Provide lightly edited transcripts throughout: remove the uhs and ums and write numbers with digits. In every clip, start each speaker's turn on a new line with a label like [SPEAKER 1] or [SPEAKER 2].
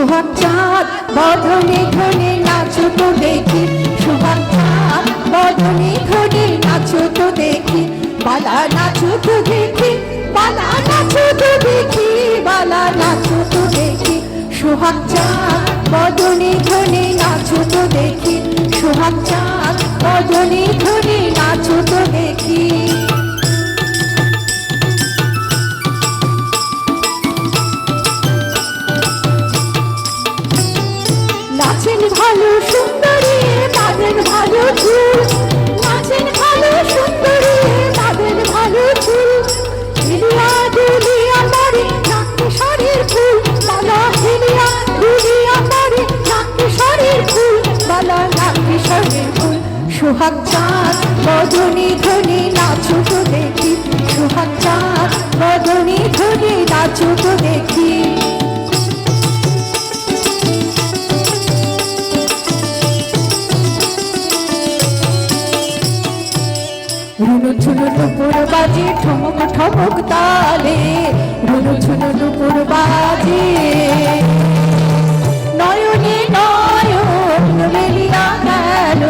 [SPEAKER 1] সোহাগ চাঁদ বদনে ধনে নাচো তো দেখি, সোহাগ চাঁদ বদনে ধনে নাচো তো দেখি, বালা নাচো তো দেখি, বালা নাচো তো দেখি, বালা নাচো তো দেখি, সোহাগ চাঁদ বদনে ধনে নাচো তো দেখি, সোহাগ চাঁদ বদনে ধনে নাচো তো দেখি। নাচেন ভালো সুন্দরী তাদের ভালো চুল, নাচেন ভালো সুন্দরী তাদের ভালো চুল, হিলিয়া দুলিয়া মারি নাকি শরীর ফুল, বালা হিলিয়া দুলিয়া মারি নাকি শরীর ফুল, বালা নাকি শরীর ফুল, সোহাগ চাঁদ বদনে ধনে নাচো তো দেখি, সোহাগ চাঁদ বদনে ধনে নাচো তো দেখি। রুনু ঝুনু নুপুর বাজে ঠমক ঠমক তালে, রুনু ঝুনু নুপুর বাজে, নয়নে নয়ন মেলিয়া গেল,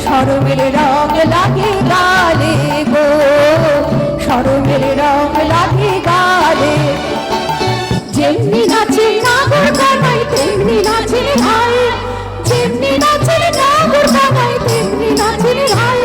[SPEAKER 1] শরমের রং লাগে গালে গো, শরমের রং লাগে গালে, যেমনি নাচে নাগর কানাই তেমনি নাচে ভাই, যেমনি নাচে নাগর কানাই তেমনি নাচে ভাই,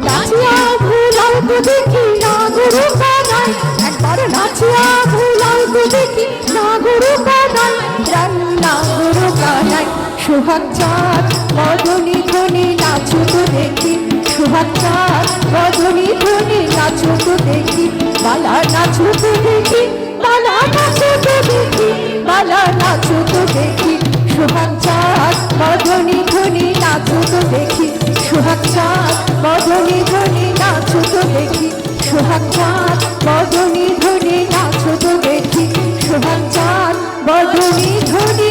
[SPEAKER 1] নাচিয়া ভুলাও তো দেখি নাগর কানাই, একবার নাচিয়া ভুলাও তো দেখি নাগর কানাই, রানী নাগর কানাই, সোহাগ চাঁদ বদনে ধনে নাচো তো দেখি, সোহাগ চাঁদ বদনে ধনে নাচো তো দেখি, বালা নাচো তো দেখি, বালা নাচো তো দেখি, বালা নাচো তো দেখি, সোহাগ চাঁদ বদনে ধনে নাচো তো দেখি, সোহাগ চাঁদ বদনে ধনে নাচো তো দেখি, সোহাগ চাঁদ বদনে ধনে নাচো তো দেখি, সোহাগ চাঁদ বদনে ধনে